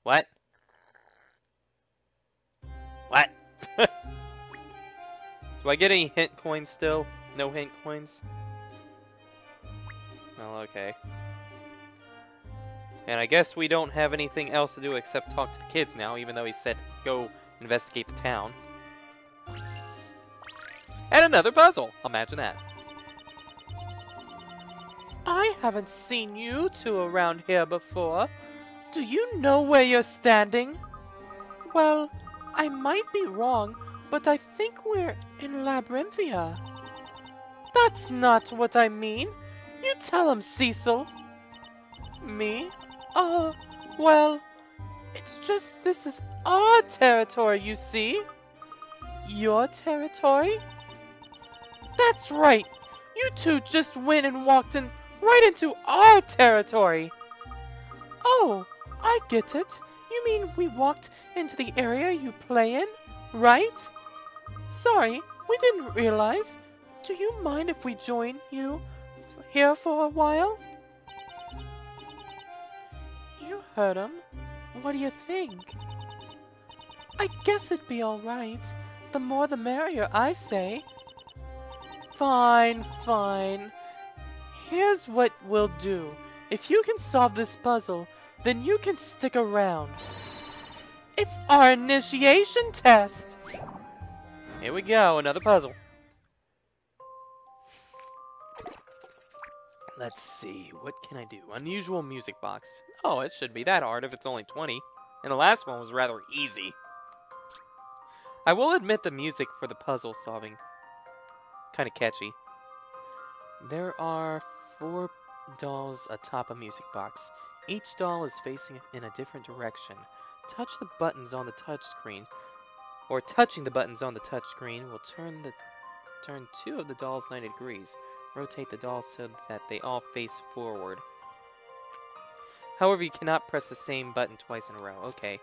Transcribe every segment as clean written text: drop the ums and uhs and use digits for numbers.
What? What? Do I get any hint coins still? No hint coins? Well, okay. And I guess we don't have anything else to do except talk to the kids now, even though he said go investigate the town. And another puzzle! Imagine that. I haven't seen you two around here before. Do you know where you're standing? Well, I might be wrong, but I think we're in Labyrinthia. That's not what I mean. You tell him, Cecil. Me? Well, it's just this is our territory, you see. Your territory? That's right. You two just went and walked in right into our territory. Oh, I get it. You mean we walked into the area you play in, right? Sorry, we didn't realize. Do you mind if we join you here for a while? You heard him. What do you think? I guess it'd be alright. The more the merrier, I say. Fine, fine. Here's what we'll do. If you can solve this puzzle, then you can stick around. It's our initiation test! Here we go, another puzzle. Let's see, what can I do? Unusual music box. Oh, it should be that hard if it's only 20. And the last one was rather easy. I will admit the music for the puzzle solving. Kind of catchy. There are 4 dolls atop a music box. Each doll is facing in a different direction. Touch the buttons on the touchscreen, or touching the buttons on the touchscreen will turn 2 of the dolls 90 degrees. Rotate the dolls so that they all face forward. However, you cannot press the same button twice in a row. Okay.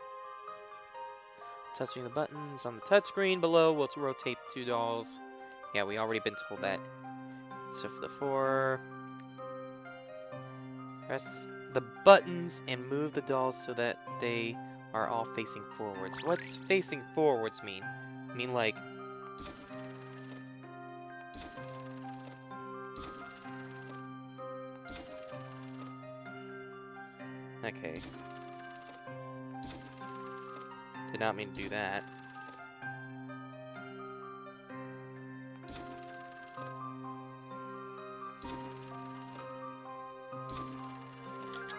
Touching the buttons on the touchscreen below will rotate the 2 dolls. Yeah, we already been told that. So for the 4, press the buttons and move the dolls so that they are all facing forwards. What's facing forwards mean? I mean like... Okay. Did not mean to do that.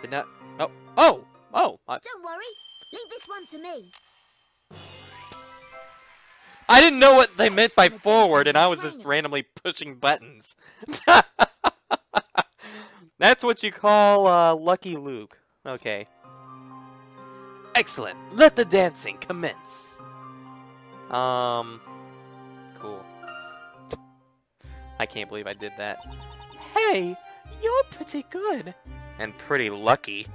Did not... Oh! Oh! Oh! Don't worry. Leave this one to me. I didn't know what they meant by forward, and I was just randomly pushing buttons. That's what you call, Lucky Luke. Okay. Excellent. Let the dancing commence. Cool. I can't believe I did that. Hey, you're pretty good. And pretty lucky.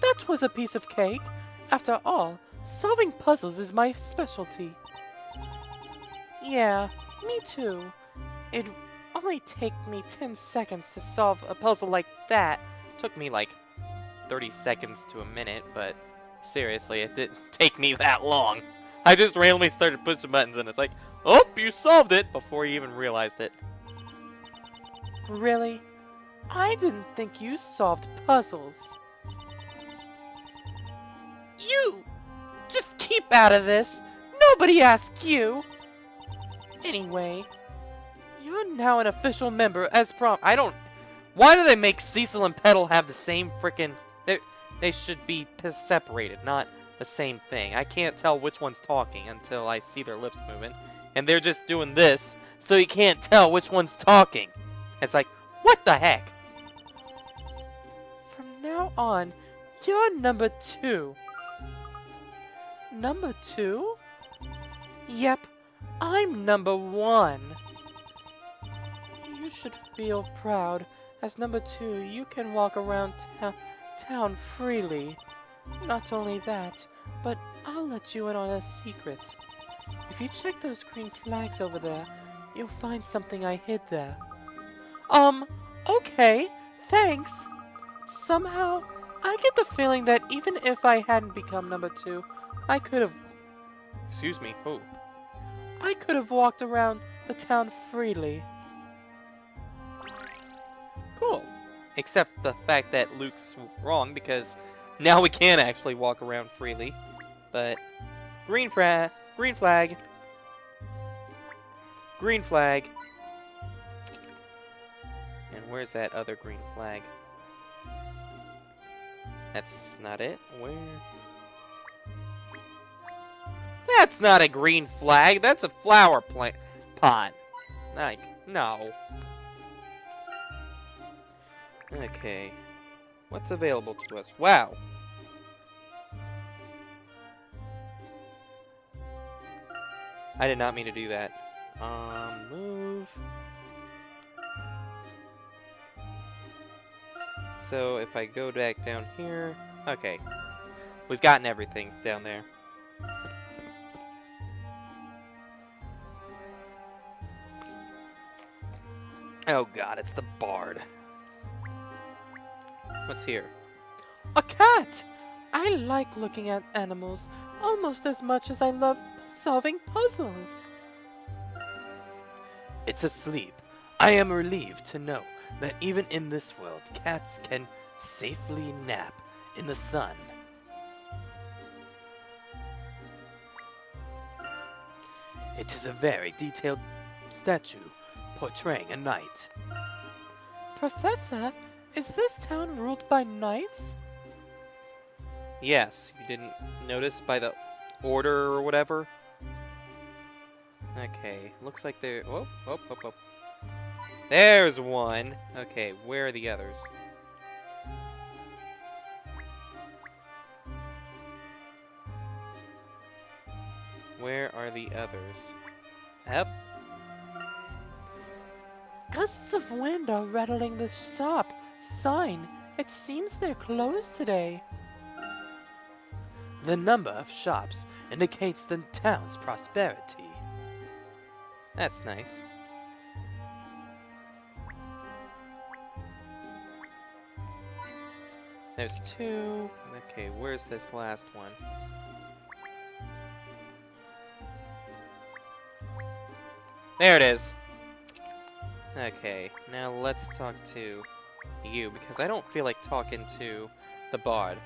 That was a piece of cake. After all, solving puzzles is my specialty. Yeah, me too. It'd only take me 10 seconds to solve a puzzle like that. Took me like 30 seconds to a minute, but seriously, it didn't take me that long. I just randomly started pushing buttons and it's like, oh, you solved it before you even realized it. Really? I didn't think you solved puzzles. You! Just keep out of this! Nobody asked you! Anyway, you're now an official member as I don't... Why do they make Cecil and Petal have the same frickin'... They should be separated, not the same thing. I can't tell which one's talking until I see their lips moving. And they're just doing this, so you can't tell which one's talking. It's like, what the heck? From now on, you're number 2. Number 2? Yep, I'm number 1. You should feel proud. As number 2, you can walk around town freely. Not only that, but I'll let you in on a secret. If you check those green flags over there, you'll find something I hid there. Okay, thanks. Somehow, I get the feeling that even if I hadn't become number 2, I could have... Excuse me, who? I could have walked around the town freely. Cool. Except the fact that Luke's wrong, because now we can actually walk around freely. But... Green flag. Green flag. Green flag. And where's that other green flag? That's not it. Where? That's not a green flag. That's a flower pot. Like, no. Okay. What's available to us? Wow. I did not mean to do that. Move. So if I go back down here... Okay. We've gotten everything down there. Oh god, it's the bard. What's here? A cat! I like looking at animals almost as much as I love solving puzzles. It's asleep. I am relieved to know that even in this world, cats can safely nap in the sun. It is a very detailed statue portraying a knight. Professor, is this town ruled by knights? Yes, you didn't notice by the order or whatever? Okay, looks like there... Oh, oh, oh, oh. There's one! Okay, where are the others? Where are the others? Yep. Gusts of wind are rattling the shop sign. It seems they're closed today. The number of shops indicates the town's prosperity. That's nice. There's 2. Okay, where's this last one? There it is! Okay, now let's talk to you, because I don't feel like talking to the bard.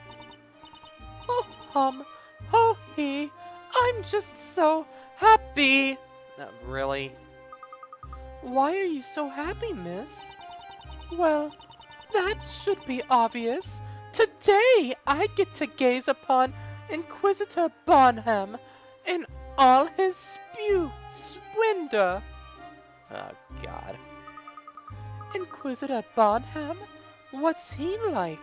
Oh, oh, he, I'm just so happy! Not really. Why are you so happy, miss? Well, that should be obvious. Today, I get to gaze upon Inquisitor Bonham in all his splendor. Oh, God. Inquisitor Bonham? What's he like?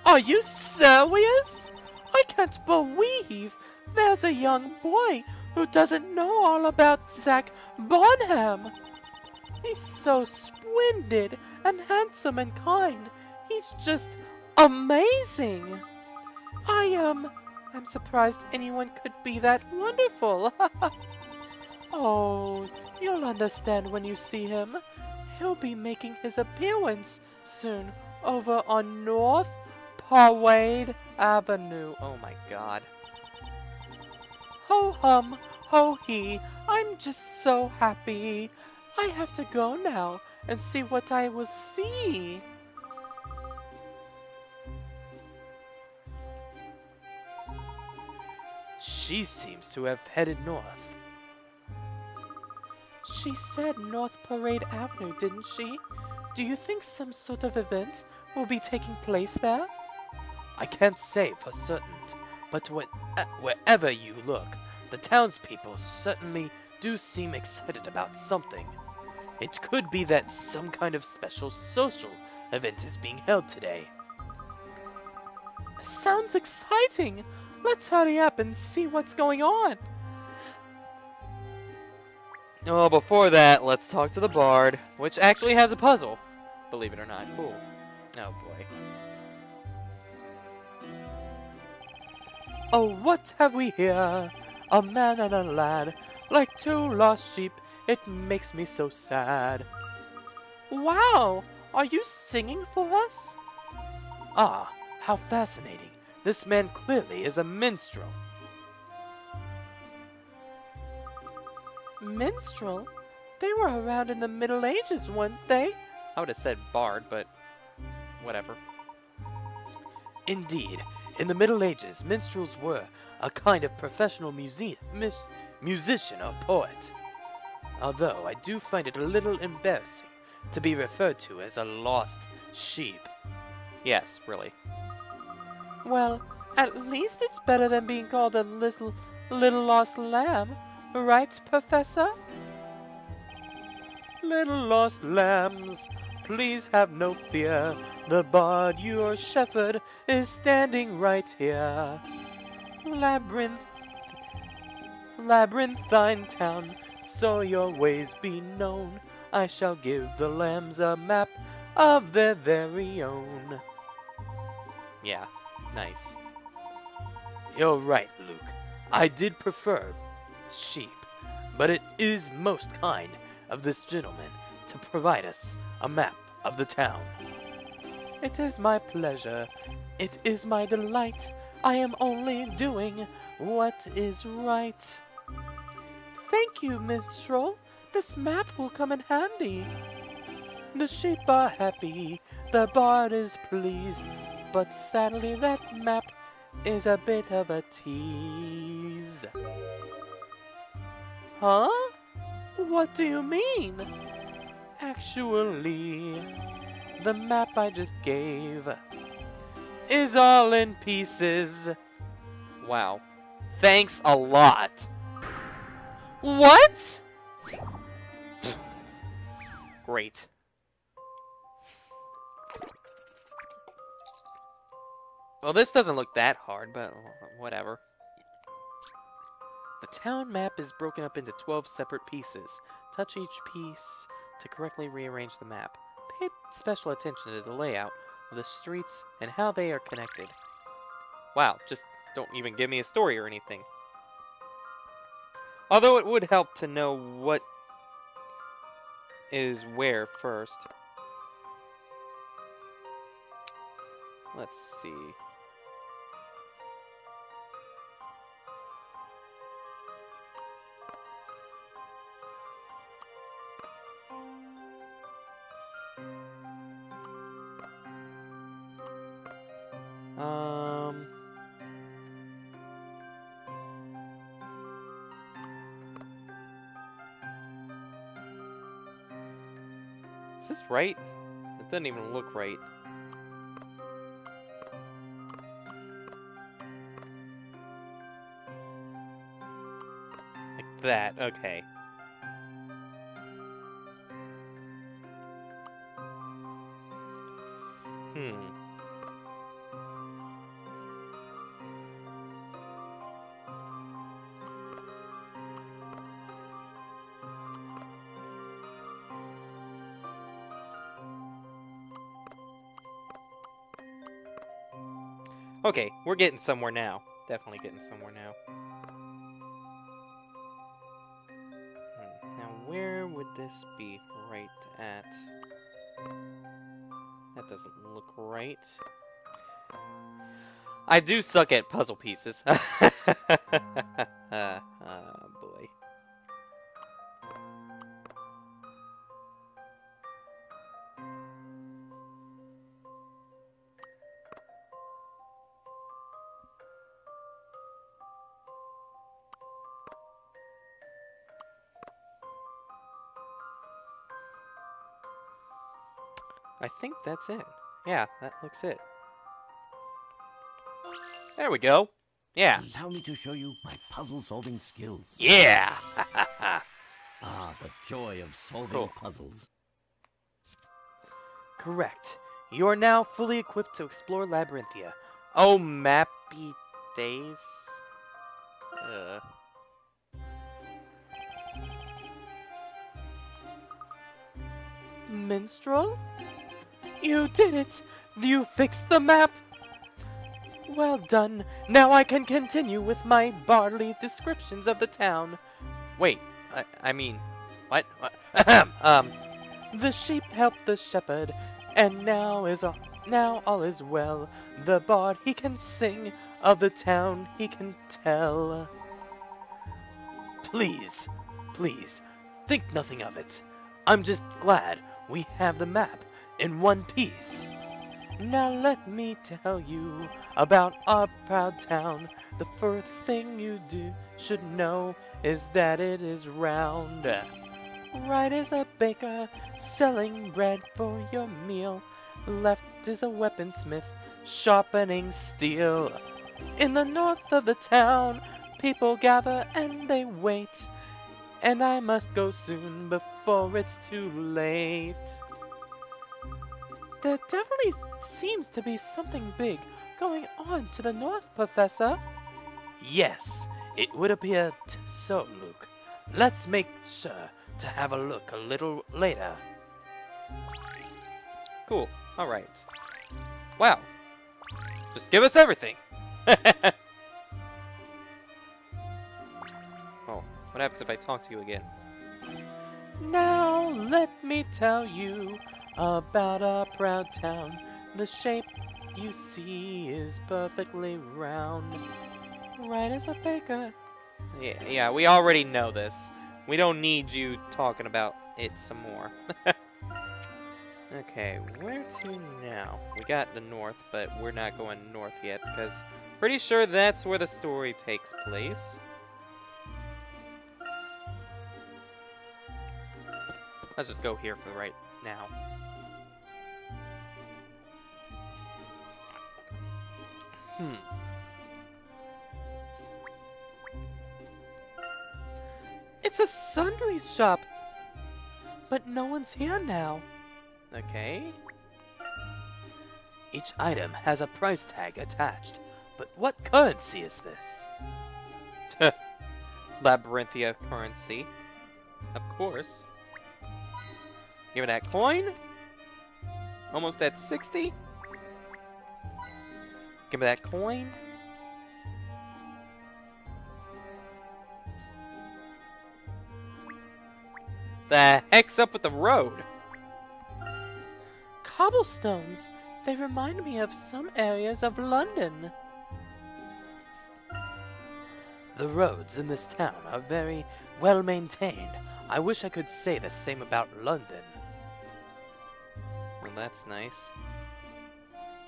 Are you serious? I can't believe there's a young boy who doesn't know all about Zach Bonham. He's so splendid and handsome and kind. He's just amazing. I'm surprised anyone could be that wonderful. Oh, you'll understand when you see him. He'll be making his appearance soon over on North Parade Avenue. Oh my god. Ho hum, ho he, I'm just so happy. I have to go now and see what I will see. She seems to have headed north. She said North Parade Avenue, didn't she? Do you think some sort of event will be taking place there? I can't say for certain, but wherever you look, the townspeople certainly do seem excited about something. It could be that some kind of special social event is being held today. Sounds exciting! Let's hurry up and see what's going on. Oh, before that, let's talk to the bard, which actually has a puzzle. Believe it or not. Cool. Oh, boy. Oh, what have we here? A man and a lad, like 2 lost sheep. It makes me so sad. Wow! Are you singing for us? Ah, How fascinating. This man clearly is a minstrel. Minstrel? They were around in the Middle Ages, weren't they? I would have said bard, but whatever. Indeed, in the Middle Ages, minstrels were a kind of professional musician or poet. Although I do find it a little embarrassing to be referred to as a lost sheep. Yes, really. Well, at least it's better than being called a little lost lamb, right, Professor? Little lost lambs, please have no fear. The bard, your shepherd, is standing right here. Labyrinthine town, so your ways be known. I shall give the lambs a map of their very own. Yeah, nice. You're right, Luke. I did prefer sheep, but it is most kind of this gentleman to provide us a map of the town. It is my pleasure. It is my delight. I am only doing what is right. Thank you, minstrel. This map will come in handy. The sheep are happy. The bard is pleased. But sadly, that map is a bit of a tease. Huh? What do you mean? Actually, the map I just gave is all in pieces. Wow. Thanks a lot. What? Great. Well, this doesn't look that hard, but whatever. The town map is broken up into 12 separate pieces. Touch each piece to correctly rearrange the map. Pay special attention to the layout of the streets and how they are connected. Wow, just don't even give me a story or anything. Although it would help to know what is where first. Let's see. Is this right? It doesn't even look right. Like that, okay. Okay, we're getting somewhere now. Definitely getting somewhere now. Now, where would this be right at? That doesn't look right. I do suck at puzzle pieces. Boy. I think that's it. Yeah, that looks it. There we go. Yeah. Allow me to show you my puzzle-solving skills. Yeah! Ah, the joy of solving puzzles. Correct. You are now fully equipped to explore Labyrinthia. Oh, mappy days. Minstrel? You did it! You fixed the map! Well done. Now I can continue with my bardly descriptions of the town. Wait, I mean, what? The sheep helped the shepherd, and now is Now all is well. The bard he can sing, of the town he can tell. Please, please, think nothing of it. I'm just glad we have the map in one piece. Now let me tell you about our proud town. The first thing you should know is that it is round. Right is a baker selling bread for your meal. Left is a weaponsmith sharpening steel. In the north of the town, people gather and they wait. And I must go soon before it's too late. There definitely seems to be something big going on to the north, Professor. Yes, it would appear so, Luke. Let's make sure to have a look a little later. Cool. Alright. Wow. Just give us everything. Oh, what happens if I talk to you again? Now let me tell you about our proud town. The shape you see is perfectly round. Right as a baker. Yeah, we already know this. We don't need you talking about it some more. Okay, where to now? We got the north, but we're not going north yet because pretty sure that's where the story takes place. Let's just go here for right now. It's a sundry shop, but no one's here now. Okay. Each item has a price tag attached, but what currency is this? Labyrinthia currency. Of course. Give me that coin. Almost at 60. Give me that coin. The heck's up with the road? Cobblestones. They remind me of some areas of London. The roads in this town are very well maintained. I wish I could say the same about London. Well, that's nice.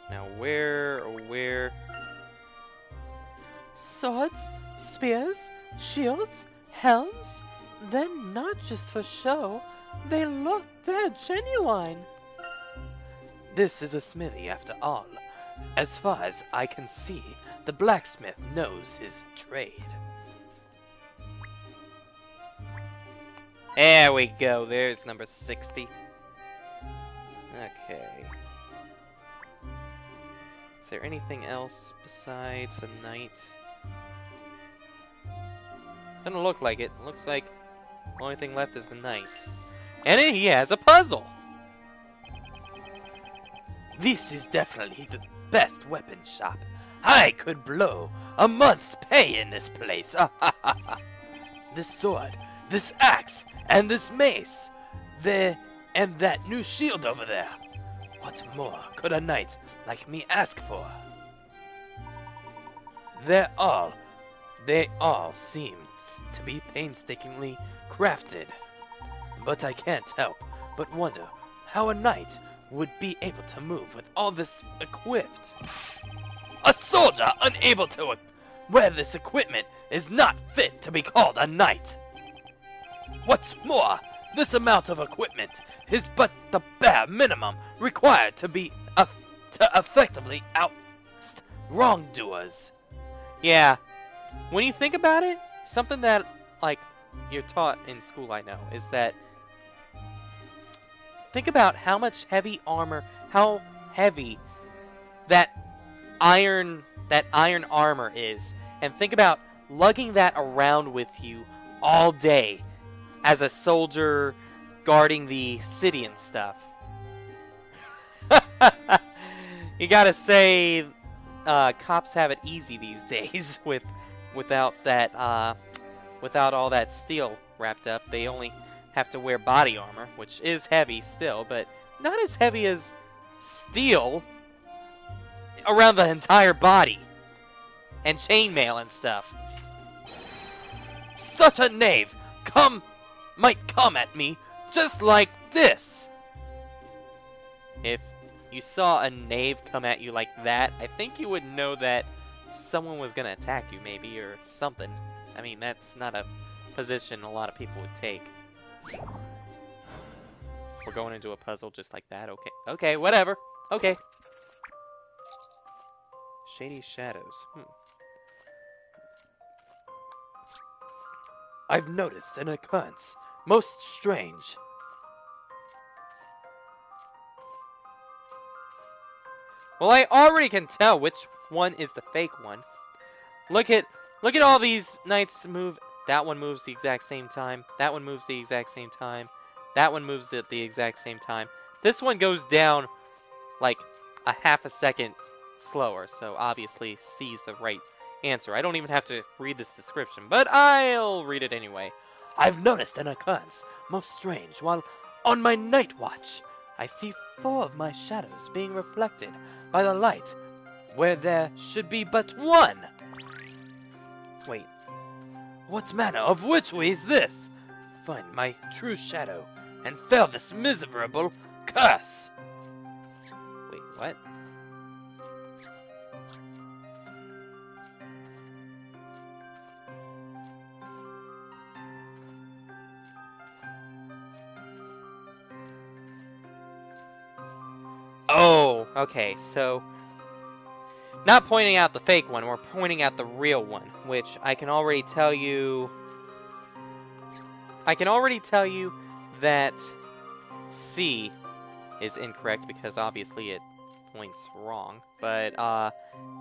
Now where? Swords, spears, shields, helms? They're not just for show. They're genuine. This is a smithy after all. As far as I can see, the blacksmith knows his trade. There we go. There's number 60. Okay. Is there anything else besides the knight? Doesn't look like it. Looks like the only thing left is the knight. And he has a puzzle! This is definitely the best weapon shop. I could blow a month's pay in this place. This sword, this axe, and this mace. And that new shield over there. What more could a knight like me ask for? They all seem to be painstakingly crafted. But I can't help but wonder how a knight would be able to move with all this equipped. A soldier unable to wear this equipment is not fit to be called a knight. What's more, this amount of equipment is but the bare minimum required to effectively oust wrongdoers. Yeah, when you think about it, something that, like, you're taught in school, I know, is that think about how much heavy armor, how heavy that iron armor is, and think about lugging that around with you all day as a soldier guarding the city and stuff. You gotta say, cops have it easy these days without all that steel wrapped up. They only have to wear body armor, which is heavy still, but not as heavy as steel. around the entire body. And chainmail and stuff. Such a knave might come at me just like this. If you saw a knave come at you like that, I think you would know that someone was gonna attack you, maybe, or something. I mean, that's not a position a lot of people would take. We're going into a puzzle just like that. Okay. Okay, whatever. Okay. Shady shadows. I've noticed an occurrence most strange. Well, I already can tell which one is the fake one. Look at all these knights move. That one moves the exact same time. That one moves the exact same time. That one moves at the exact same time. This one goes down like a half a second slower, so obviously C's the right answer. I don't even have to read this description, but I'll read it anyway. I've noticed an occurrence most strange while on my night watch. I see 4 of my shadows being reflected by the light where there should be but 1. Wait, what manner of witchery is this? Find my true shadow and fell this miserable curse. Wait, what? Oh, okay, so not pointing out the fake one, we're pointing out the real one, which I can already tell you that C is incorrect because obviously it points wrong, but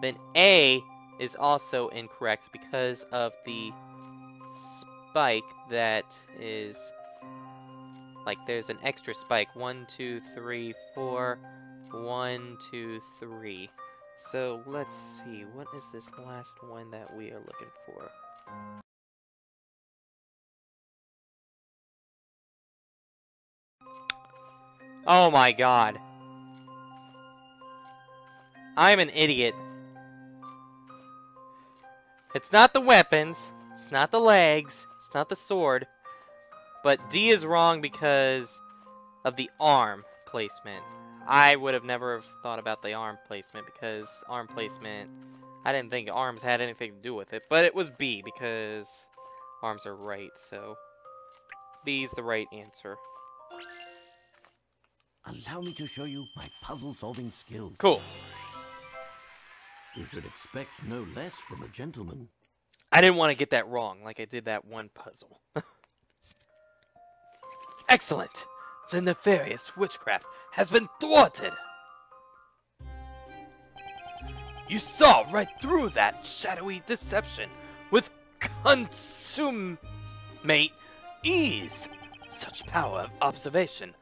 then A is also incorrect because of the spike that is, like, there's an extra spike. 1, 2, 3, 4. 1, 2, 3. So let's see, what is this last one that we are looking for? Oh my god. I'm an idiot. It's not the weapons, it's not the legs, it's not the sword, but D is wrong because of the arm placement. I would have never thought about the arm placement because arm placement, I didn't think arms had anything to do with it, but it was B because arms are right, so B's the right answer. Allow me to show you my puzzle-solving skills. Cool. You should expect no less from a gentleman. I didn't want to get that wrong like I did that one puzzle. Excellent! The nefarious witchcraft has been thwarted! You saw right through that shadowy deception with consummate ease. Such powers of observation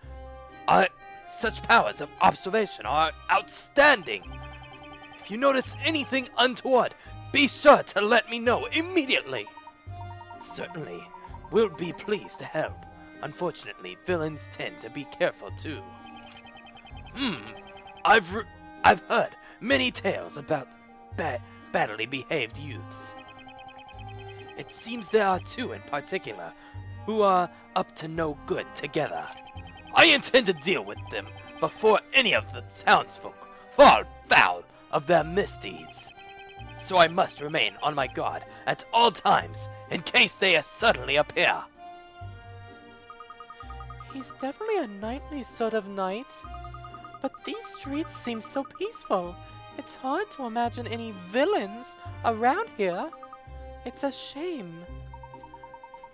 are outstanding. If you notice anything untoward, be sure to let me know immediately. Certainly, we'll be pleased to help. Unfortunately, villains tend to be careful too. I've heard many tales about badly behaved youths. It seems there are 2 in particular who are up to no good together. I intend to deal with them before any of the townsfolk fall foul of their misdeeds. So I must remain on my guard at all times in case they suddenly appear. He's definitely a knightly sort of knight. But these streets seem so peaceful. It's hard to imagine any villains around here. It's a shame.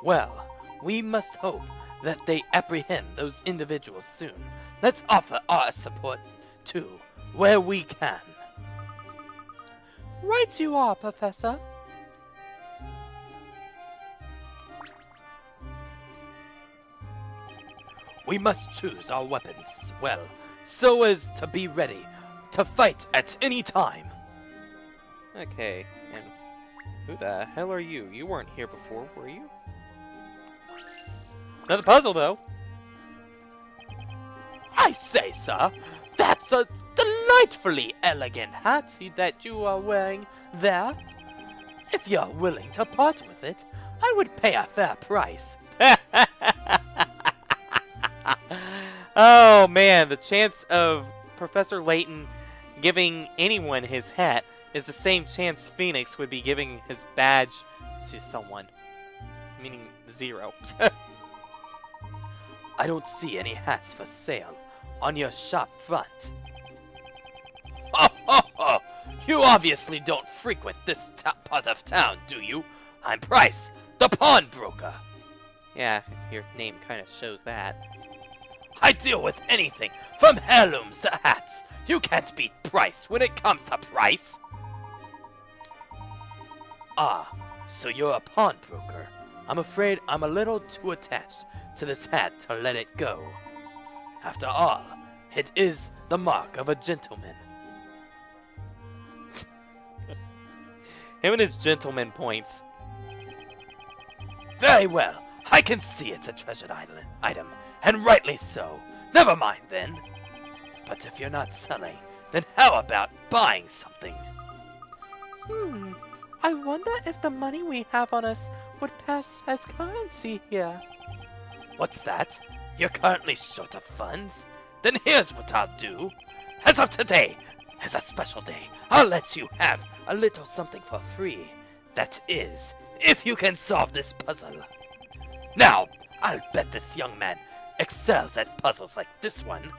Well, we must hope that they apprehend those individuals soon. Let's offer our support, too, where we can. Right you are, Professor. We must choose our weapons well, so as to be ready to fight at any time. Okay, and who the hell are you? You weren't here before, were you? Another puzzle, though. I say, sir, that's delightfully elegant hat that you are wearing there. If you're willing to part with it, I would pay a fair price. Oh man, the chance of Professor Layton giving anyone his hat is the same chance Phoenix would be giving his badge to someone. Meaning 0. I don't see any hats for sale on your shop front. Ho ho ho! You obviously don't frequent this part of town, do you? I'm Price, the pawnbroker. Yeah, your name kind of shows that. I deal with anything, from heirlooms to hats. You can't beat Price when it comes to price. Ah, so you're a pawnbroker. I'm afraid I'm a little too attached to this hat to let it go. After all, it is the mark of a gentleman. Him and his gentleman points. Very well, I can see it's a treasured item, and rightly so. Never mind then. But if you're not selling, then how about buying something? I wonder if the money we have on us would pass as currency here. What's that? You're currently short of funds? Then here's what I'll do. As of today, as a special day, I'll let you have a little something for free. That is, if you can solve this puzzle. Now, I'll bet this young man excels at puzzles like this one.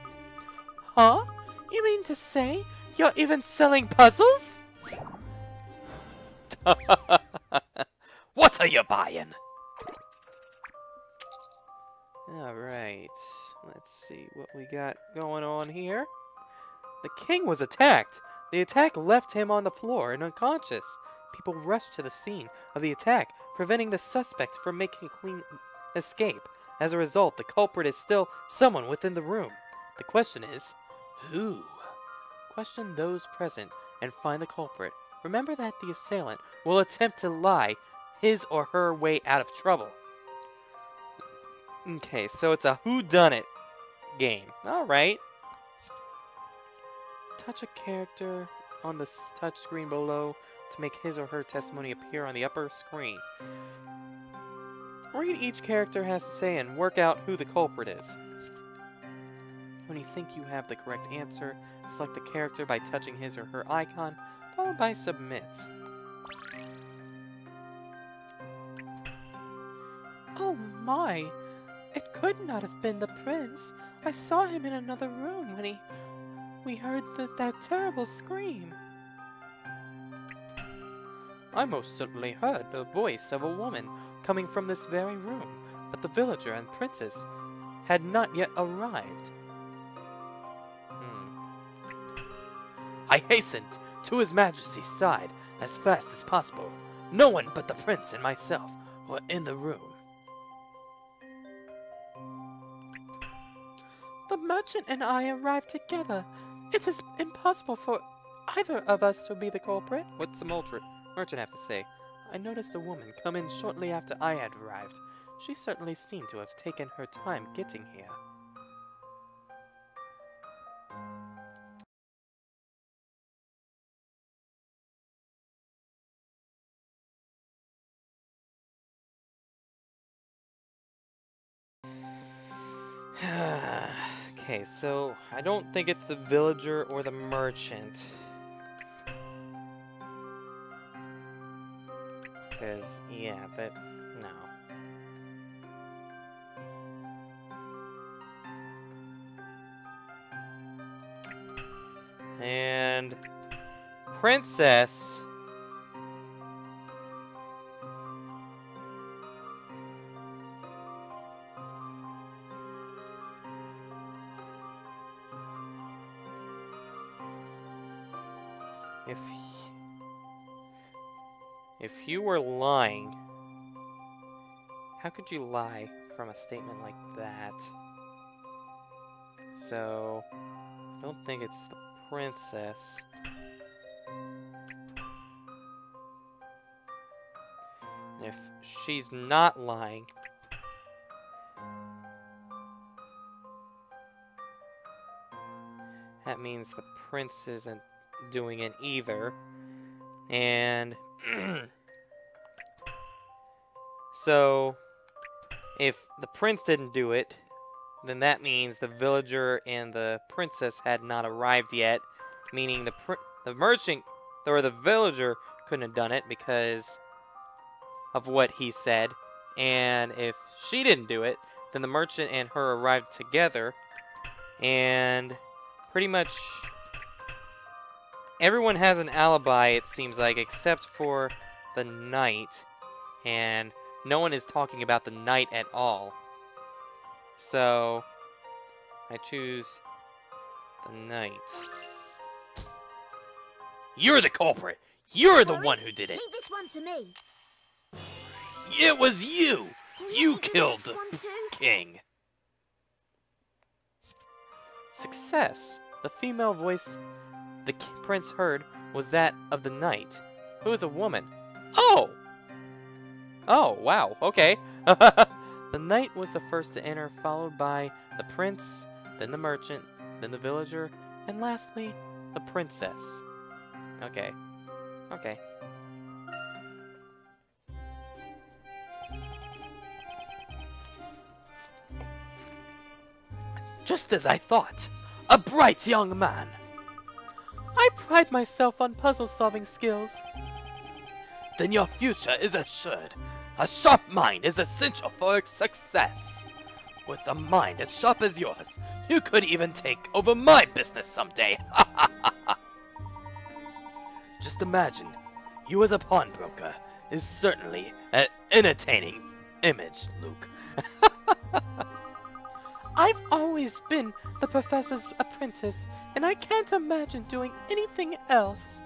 Huh? You mean to say you're even selling puzzles? What are you buying? Alright, let's see what we got going on here. The king was attacked. The attack left him on the floor and unconscious. People rushed to the scene of the attack, preventing the suspect from making a clean escape. As a result, the culprit is still someone within the room. The question is, who? Question those present and find the culprit. Remember that the assailant will attempt to lie his or her way out of trouble. Okay, so it's a whodunit game. Alright. Touch a character on the touch screen below to make his or her testimony appear on the upper screen. Read each character has to say and work out who the culprit is. When you think you have the correct answer, select the character by touching his or her icon, followed by submit. Oh my! It could not have been the prince. I saw him in another room when we heard that terrible scream. I most certainly heard the voice of a woman coming from this very room, but the villager and princess had not yet arrived. I hastened to His Majesty's side as fast as possible. No one but the prince and myself were in the room. The merchant and I arrived together. It is impossible for either of us to be the culprit. What's the merchant have to say? I noticed a woman come in shortly after I had arrived. She certainly seemed to have taken her time getting here. Okay, so I don't think it's the villager or the merchant. Because, yeah, but no. And princess. If you were lying, how could you lie from a statement like that? So, I don't think it's the princess. And if she's not lying, that that means the prince isn't doing it either. And so if the prince didn't do it, then that means the villager and the princess had not arrived yet, meaning the merchant or the villager couldn't have done it because of what he said. And if she didn't do it, then the merchant and her arrived together, and pretty much everyone has an alibi, it seems like, except for the knight, and no one is talking about the knight at all. So I choose the knight. You're the culprit! You're the one who did it! Leave this one to me. It was you! You killed the king! Success! The female voice the prince heard was that of the knight, who is a woman. Oh! Oh, wow, okay. The knight was the first to enter, followed by the prince, then the merchant, then the villager, and lastly, the princess. Okay. Okay. Just as I thought. A bright young man. I pride myself on puzzle-solving skills. Then your future is assured. A sharp mind is essential for success. With a mind as sharp as yours, you could even take over my business someday. Just imagine, you as a pawnbroker is certainly an entertaining image, Luke. I've always been the professor's apprentice, and I can't imagine doing anything else.